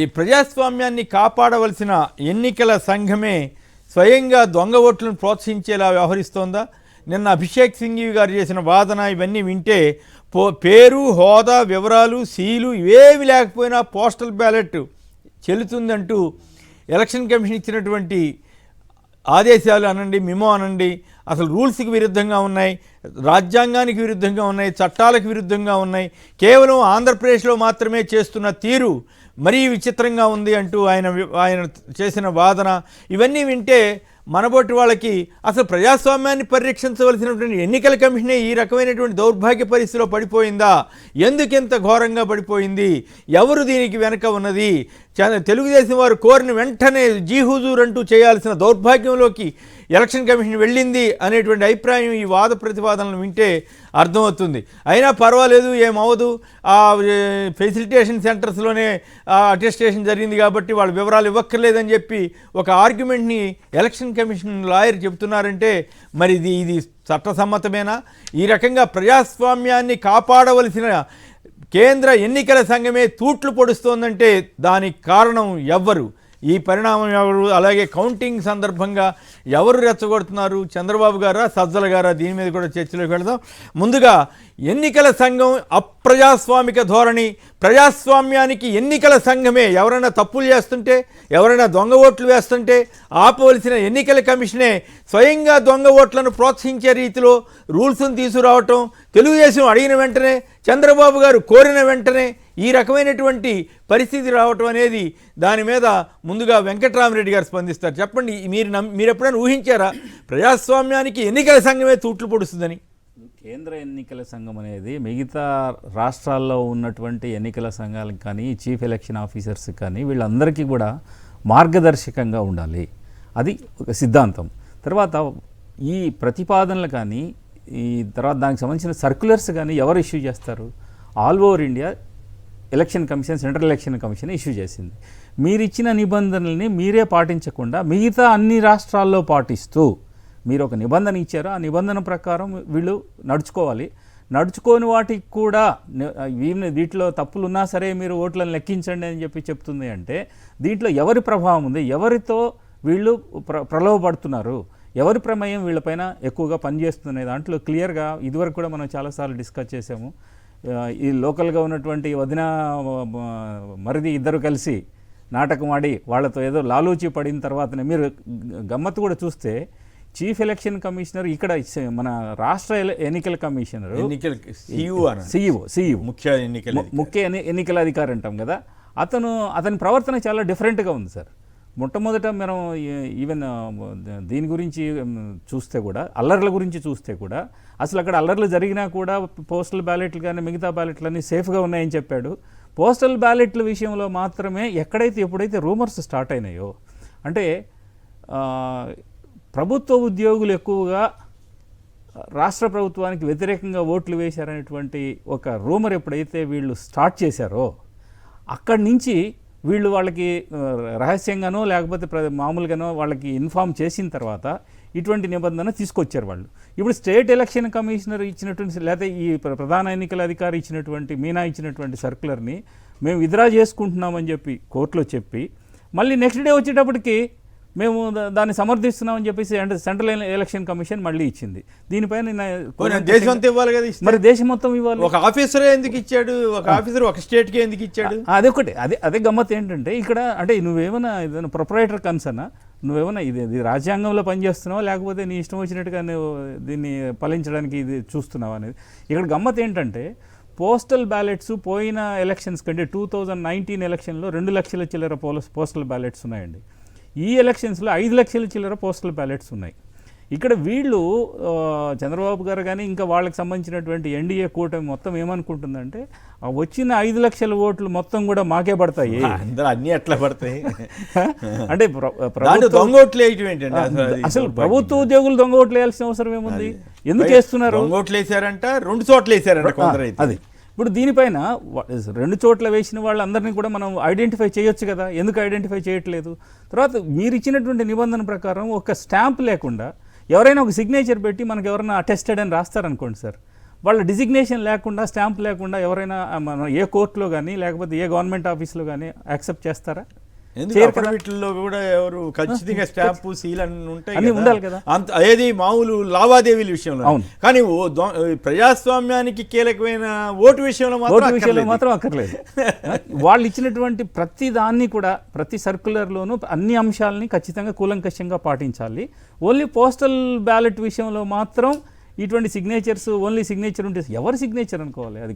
ఈ ప్రజాస్వామ్యాన్ని కాపాడవలసిన ఎన్నికల సంఘమే స్వయంగా దొంగ ఓట్లను ప్రోత్సహించేలా వ్యవహరిస్తోందా? నిన్న అభిషేక్ సింఘవి గారు చేసిన వాదన ఇవన్నీ వింటే పేరు, హోదా, వివరాలు, సీలు ఇవేవి లేకపోయినా పోస్టల్ బ్యాలెట్ చెల్లుతుందంటూ ఎలక్షన్ కమిషన్ ఇచ్చినటువంటి ఆదేశాలు అనండి, మిమో అనండి, అసలు రూల్స్కి విరుద్ధంగా ఉన్నాయి, రాజ్యాంగానికి విరుద్ధంగా ఉన్నాయి, చట్టాలకు విరుద్ధంగా ఉన్నాయి, కేవలం ఆంధ్రప్రదేశ్లో మాత్రమే చేస్తున్న తీరు మరీ విచిత్రంగా ఉంది అంటూ ఆయన చేసిన వాదన ఇవన్నీ వింటే మనబోటి వాళ్ళకి అసలు ప్రజాస్వామ్యాన్ని పరిరక్షించవలసినటువంటి ఎన్నికల కమిషనే ఈ రకమైనటువంటి దౌర్భాగ్య పరిస్థితిలో పడిపోయిందా? ఎందుకింత ఘోరంగా పడిపోయింది? ఎవరు దీనికి వెనక ఉన్నది? తెలుగుదేశం వారు కోరిన వెంటనే జీహుజూర్ అంటూ చేయాల్సిన దౌర్భాగ్యంలోకి ఎలక్షన్ కమిషన్ వెళ్ళింది అనేటువంటి అభిప్రాయం ఈ వాద ప్రతిపాదనలు వింటే అర్థమవుతుంది. అయినా పర్వాలేదు, ఏమవదు, ఆ ఫెసిలిటేషన్ సెంటర్స్లోనే అటెస్టేషన్ జరిగింది కాబట్టి వాళ్ళ వివరాలు ఇవ్వక్కర్లేదని చెప్పి ఒక ఆర్గ్యుమెంట్ని ఎలక్షన్ కమిషన్ లాయర్ చెబుతున్నారంటే మరి ఇది చట్టసమ్మతమేనా? ఈ రకంగా ప్రజాస్వామ్యాన్ని కాపాడవలసిన కేంద్ర ఎన్నికల సంఘమే తూట్లు పొడుస్తోందంటే దానికి కారణం ఎవ్వరు? ఈ పరిణామం ఎవరు? అలాగే కౌంటింగ్ సందర్భంగా ఎవరు రెచ్చగొడుతున్నారు? చంద్రబాబు గారా, సజ్జల గారా? దీని మీద కూడా చర్చలోకి వెళదాం. ముందుగా ఎన్నికల సంఘం అప్రజాస్వామిక ధోరణి, ప్రజాస్వామ్యానికి ఎన్నికల సంఘమే ఎవరైనా తప్పులు చేస్తుంటే, ఎవరైనా దొంగ ఓట్లు వేస్తుంటే ఆపవలసిన ఎన్నికల కమిషనే స్వయంగా దొంగ ఓట్లను ప్రోత్సహించే రీతిలో రూల్స్ను తీసుకురావటం, తెలుగుదేశం అడిగిన వెంటనే, చంద్రబాబు గారు కోరిన వెంటనే ఈ రకమైనటువంటి పరిస్థితి రావటం అనేది దాని మీద ముందుగా వెంకట్రామరెడ్డి గారు స్పందిస్తారు. చెప్పండి, మీరు ఎప్పుడైనా ఊహించారా ప్రజాస్వామ్యానికి ఎన్నికల సంఘమే తూట్లు పొడుస్తుందని? కేంద్ర ఎన్నికల సంఘం అనేది మిగతా రాష్ట్రాల్లో ఉన్నటువంటి ఎన్నికల సంఘాలకు కానీ, చీఫ్ ఎలక్షన్ ఆఫీసర్స్ కానీ వీళ్ళందరికీ కూడా మార్గదర్శకంగా ఉండాలి. అది ఒక సిద్ధాంతం. తర్వాత ఈ ప్రతిపాదనలు కానీ, ఈ తర్వాత దానికి సంబంధించిన సర్క్యులర్స్ కానీ ఎవరు ఇష్యూ చేస్తారు? All over India election commission, central election commission issue చేసింది. మీరు ఇచ్చిన నిబంధనల్ని మీరే పాటించకుండా మిగతా అన్ని రాష్ట్రాల్లో పాటిస్తూ మీరు ఒక నిబంధన ఇచ్చారు, ఆ నిబంధన ప్రకారం వీళ్ళు నడుచుకోవాలి. నడుచుకోని వాటికి కూడా వీటిలో తప్పులు ఉన్నా సరే మీరు ఓట్లను లెక్కించండి అని చెప్తుంది. అంటే దీంట్లో ఎవరి ప్రభావం ఉంది? ఎవరితో వీళ్ళు ప్రలోభపడుతున్నారు? ఎవరి ప్రమేయం వీళ్ళపైన ఎక్కువగా పనిచేస్తున్న దాంట్లో క్లియర్గా ఇదివరకు కూడా మనం చాలాసార్లు డిస్కస్ చేసాము. ఈ లోకల్గా ఉన్నటువంటి వదిన మరిది ఇద్దరు కలిసి నాటకం ఆడి వాళ్ళతో ఏదో లాలూచి పడిన తర్వాతనే మీరు గమ్మత్తు కూడా చూస్తే చీఫ్ ఎలక్షన్ కమిషనర్ ఇక్కడ మన రాష్ట్ర ఎన్నికల కమిషనర్ సిఇఓ ముఖ్య ఎన్నికల అధికారి అంటాం కదా, అతని ప్రవర్తన చాలా డిఫరెంట్గా ఉంది సార్. మొట్టమొదట మనం ఈవెన్ దీని గురించి చూస్తే కూడా, అల్లర్ల గురించి చూస్తే కూడా, అసలు అక్కడ అల్లర్లు జరిగినా కూడా పోస్టల్ బ్యాలెట్లు కానీ మిగతా బ్యాలెట్లన్నీ సేఫ్గా ఉన్నాయని చెప్పాడు. పోస్టల్ బ్యాలెట్ల విషయంలో మాత్రమే ఎప్పుడైతే రూమర్స్ స్టార్ట్ అయినాయో, అంటే ప్రభుత్వ ఉద్యోగులు ఎక్కువగా రాష్ట్ర ప్రభుత్వానికి వ్యతిరేకంగా ఓట్లు వేశారనేటువంటి ఒక రూమర్ ఎప్పుడైతే వీళ్ళు స్టార్ట్ చేశారో అక్కడి నుంచి వీళ్ళు వాళ్ళకి రహస్యంగానో లేకపోతే మామూలుగానో వాళ్ళకి ఇన్ఫామ్ చేసిన తర్వాత ఇటువంటి నిబంధన తీసుకొచ్చారు వాళ్ళు. ఇప్పుడు స్టేట్ ఎలక్షన్ కమిషనర్ ఇచ్చినటువంటి, లేకపోతే ఈ ప్రధాన ఎన్నికల అధికారి ఇచ్చినటువంటి, మీనా ఇచ్చినటువంటి సర్క్యులర్ని మేము విత్డ్రా చేసుకుంటున్నామని చెప్పి కోర్టులో చెప్పి, మళ్ళీ నెక్స్ట్ డే వచ్చేటప్పటికి మేము దాన్ని సమర్థిస్తున్నామని చెప్పేసి సెంట్రల్ ఎలక్షన్ కమిషన్ మళ్ళీ ఇచ్చింది. దీనిపైన దేశం అంతా ఇవ్వాలి కదా, మరి దేశం మొత్తం ఇవ్వాలి. ఒక ఆఫీసరే ఎందుకు ఇచ్చాడు? ఒక ఆఫీసర్ ఒక స్టేట్కి ఎందుకు ఇచ్చాడు? అదొకటి. అదే గమ్మత్ ఏంటంటే ఇక్కడ అంటే నువ్వేమైనా ఏదైనా ప్రొపరైటర్ కన్సర్నా, నువ్వేమైనా ఇది రాజ్యాంగంలో పనిచేస్తున్నావా లేకపోతే నీ ఇష్టం వచ్చినట్టుగా నువ్వు దీన్ని ఫలించడానికి ఇది చూస్తున్నావా అనేది ఇక్కడ గమ్మత్ ఏంటంటే, పోస్టల్ బ్యాలెట్స్ పోయిన ఎలక్షన్స్ కంటే 2019 ఎలక్షన్లో 2 లక్షల చిల్లర పోస్టల్ బ్యాలెట్స్ ఉన్నాయండి. ఈ ఎలక్షన్స్లో 5 లక్షల చిల్లర పోస్టల్ బ్యాలెట్స్ ఉన్నాయి. ఇక్కడ వీళ్ళు చంద్రబాబు గారు కానీ ఇంకా వాళ్ళకి సంబంధించినటువంటి ఎన్డీఏ కూటమి మొత్తం ఏమనుకుంటుందంటే, వచ్చిన 5 లక్షల ఓట్లు మొత్తం కూడా మాకే పడతాయి, అన్ని ఎట్లా పడతాయి అంటే దొంగ ఓట్లు వేయటం ఏంటంటే, అసలు ప్రభుత్వ ఉద్యోగులు దొంగ ఓట్లు వేయాల్సిన అవసరం ఏముంది? ఎందుకు వేస్తున్నారు? దొంగ ఓట్లు వేసారంట, 2 చోట్ల వేసారంట కొందరు. అది ఇప్పుడు దీనిపైన 2 చోట్ల వేసిన వాళ్ళందరినీ కూడా మనం ఐడెంటిఫై చేయొచ్చు కదా, ఎందుకు ఐడెంటిఫై చేయట్లేదు? తర్వాత మీరు ఇచ్చినటువంటి నిబంధన ప్రకారం ఒక స్టాంప్ లేకుండా ఎవరైనా ఒక సిగ్నేచర్ పెట్టి మనకు ఎవరైనా అటెస్టెడ్ అని రాస్తారనుకోండి సార్, వాళ్ళ డిజిగ్నేషన్ లేకుండా స్టాంప్ లేకుండా ఎవరైనా మన ఏ కోర్టులో కానీ లేకపోతే ఏ గవర్నమెంట్ ఆఫీస్లో కానీ యాక్సెప్ట్ చేస్తారా? ఎందుకు వీటిల్లో కూడా ఎవరు ఖచ్చితంగా స్టాంపు సీల్ అని ఉంటాయి అన్నీ ఉండాలి కదా. అంత ఏది మామూలు లావాదేవీల విషయంలో. కానీ ప్రజాస్వామ్యానికి కీలకమైన ఓటు విషయంలో మాత్రం అక్కర్లేదు. వాళ్ళు ఇచ్చినటువంటి ప్రతి దాన్ని కూడా ప్రతి సర్క్యులర్లోనూ అన్ని అంశాలని ఖచ్చితంగా కూలంకషంగా పాటించాలి. ఓన్లీ పోస్టల్ బ్యాలెట్ విషయంలో మాత్రం ఇటువంటి సిగ్నేచర్స్ ఓన్లీ సిగ్నేచర్ ఉంటే ఎవరి సిగ్నేచర్ అనుకోవాలి? అది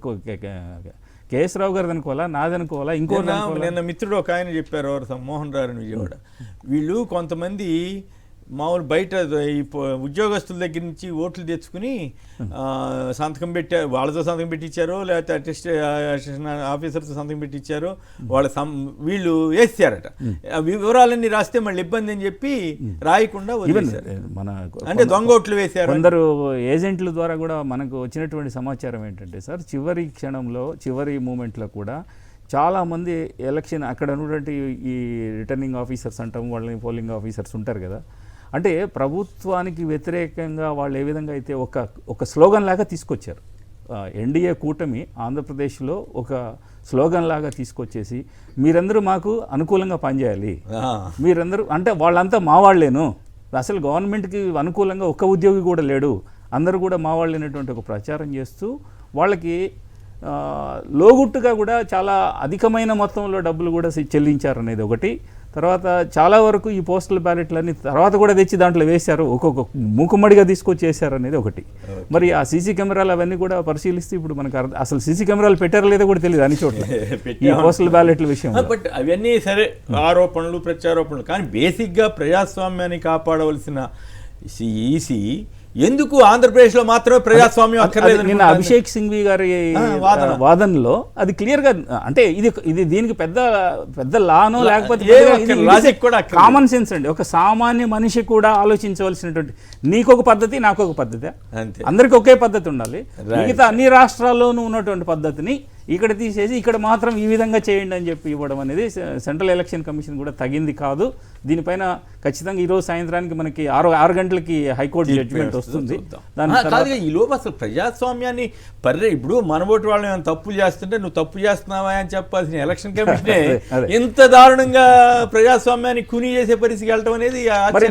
కేఎస్ రావు గారిది అనుకోవాలా, నాది అనుకోవాలా, ఇంకో నిన్న మిత్రుడు ఒక ఆయన చెప్పారు, ఎవరు మోహన్ రావు అని విజయవాడ, వీళ్ళు కొంతమంది మామూలు బయట ఈ ఉద్యోగస్తుల దగ్గర నుంచి ఓట్లు తెచ్చుకుని సంతకం పెట్టారు, వాళ్ళతో సంతకం పెట్టించారో లేకపోతే అసిస్టెంట్ ఆఫీసర్తో సంతకం పెట్టించారో వాళ్ళ వీళ్ళు వేసారట. వివరాలన్నీ రాస్తే మళ్ళీ ఇబ్బంది అని చెప్పి రాయకుండా మన అంటే దొంగ ఓట్లు వేశారు. కొందరు ఏజెంట్ల ద్వారా కూడా మనకు వచ్చినటువంటి సమాచారం ఏంటంటే సార్, చివరి క్షణంలో చివరి మూమెంట్లో కూడా చాలామంది ఎలక్షన్ అక్కడ ఉన్నటువంటి ఈ రిటర్నింగ్ ఆఫీసర్స్ అంటాము, వాళ్ళని పోలింగ్ ఆఫీసర్స్ ఉంటారు కదా, అంటే ప్రభుత్వానికి వ్యతిరేకంగా వాళ్ళు ఏ విధంగా అయితే ఒక స్లోగన్ లాగా తీసుకొచ్చారు. ఎన్డీఏ కూటమి ఆంధ్రప్రదేశ్లో ఒక స్లోగన్ లాగా తీసుకొచ్చేసి మీరందరూ మాకు అనుకూలంగా పనిచేయాలి, మీరందరూ అంటే వాళ్ళంతా మా వాళ్ళేను, అసలు గవర్నమెంట్కి అనుకూలంగా ఒక్క ఉద్యోగి కూడా లేడు, అందరూ కూడా మా వాళ్ళు అనేటువంటి ఒక ప్రచారం చేస్తూ వాళ్ళకి లోగుట్టుగా కూడా చాలా అధికమైన మొత్తంలో డబ్బులు కూడా చెల్లించారనేది ఒకటి. తర్వాత చాలా వరకు ఈ పోస్టల్ బ్యాలెట్లన్నీ తర్వాత కూడా తెచ్చి దాంట్లో వేశారు, ఒక్కొక్క మూకుమ్మడిగా తీసుకొచ్చేసారు అనేది ఒకటి. మరి ఆ సీసీ కెమెరాలు అవన్నీ కూడా పరిశీలిస్తే ఇప్పుడు మనకు అసలు సీసీ కెమెరాలు పెట్టారో లేదో కూడా తెలియదు అన్ని చోట్ల ఈ పోస్టల్ బ్యాలెట్ల విషయం. బట్ అవన్నీ సరే ఆరోపణలు ప్రత్యారోపణలు, కానీ బేసిక్గా ప్రజాస్వామ్యాన్ని కాపాడవలసిన ఈసీ ఎందుకు ఆంధ్రప్రదేశ్లో మాత్రమే ప్రజాస్వామ్యం అక్కర్లేదు? నిన్న అభిషేక్ సింఘ్వి గారి వాదనలో అది క్లియర్గా, అంటే ఇది దీనికి పెద్ద లానో లేకపోతే కామన్ సెన్స్ అండి. ఒక సామాన్య మనిషి కూడా ఆలోచించవలసినటువంటి, నీకొక పద్ధతి నాకొక పద్ధతి, అందరికి ఒకే పద్ధతి ఉండాలి. మిగతా అన్ని రాష్ట్రాల్లోనూ ఉన్నటువంటి పద్ధతిని ఇక్కడ తీసేసి ఇక్కడ మాత్రం ఈ విధంగా చేయండి అని చెప్పి ఇవ్వడం అనేది సెంట్రల్ ఎలక్షన్ కమిషన్ కూడా తగింది కాదు. దీనిపైన ఖచ్చితంగా ఈరోజు సాయంత్రానికి మనకి 6 గంటలకి హైకోర్టు జడ్జిమెంట్ వస్తుంది. ఈ లోపు అసలు ప్రజాస్వామ్యాన్ని ఇప్పుడు మనబోటి వాళ్ళు ఏమైనా తప్పులు చేస్తుంటే నువ్వు తప్పు చేస్తున్నావా అని చెప్పాల్సిన ఎలక్షన్ కమిషనే ఎంత దారుణంగా ప్రజాస్వామ్యాన్ని కుని చేసే పరిస్థితికి వెళ్ళటం అనేది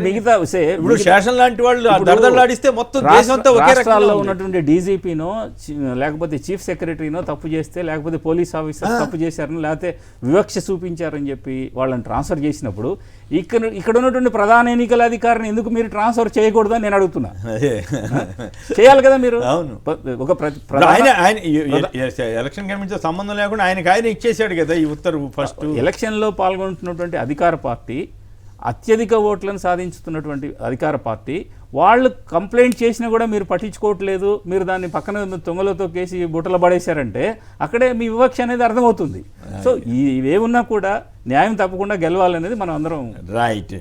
మిగతా ఇప్పుడు శేషన్ లాంటి వాళ్ళు దడదలాడిస్తే మొత్తం దేశంతో ఒకే రాష్ట్రాల్లో ఉన్నటువంటి డీజీపీనో లేకపోతే చీఫ్ సెక్రటరీనో తప్పు చేస్తే, లేకపోతే పోలీస్ ఆఫీసర్ తప్పు చేశారని లేకపోతే వివక్ష చూపించారని చెప్పి వాళ్ళని ట్రాన్స్ఫర్ చేసినప్పుడు ఇక్కడ ఉన్నటువంటి ప్రధాన ఎన్నికల అధికారిని ఎందుకు మీరు ట్రాన్స్ఫర్ చేయకూడదని నేను అడుగుతున్నా. చేయాలి కదా మీరు. ఒక ఎలక్షన్ కమిషన్ సంబంధం లేకుండా ఆయన ఇచ్చేసాడు కదా ఈ ఉత్తర్వు. ఫస్ట్ ఎలక్షన్లో పాల్గొంటున్నటువంటి అధికార పార్టీ, అత్యధిక ఓట్లను సాధించుతున్నటువంటి అధికార పార్టీ, వాళ్ళు కంప్లైంట్ చేసినా కూడా మీరు పట్టించుకోవట్లేదు, మీరు దాన్ని పక్కన తొంగలతో కేసి బుట్టలు పడేశారంటే అక్కడే మీ వివక్ష అనేది అర్థమవుతుంది. సో ఇవేమున్నా కూడా న్యాయం తప్పకుండా గెలవాలనేది మనం అందరం రైట్.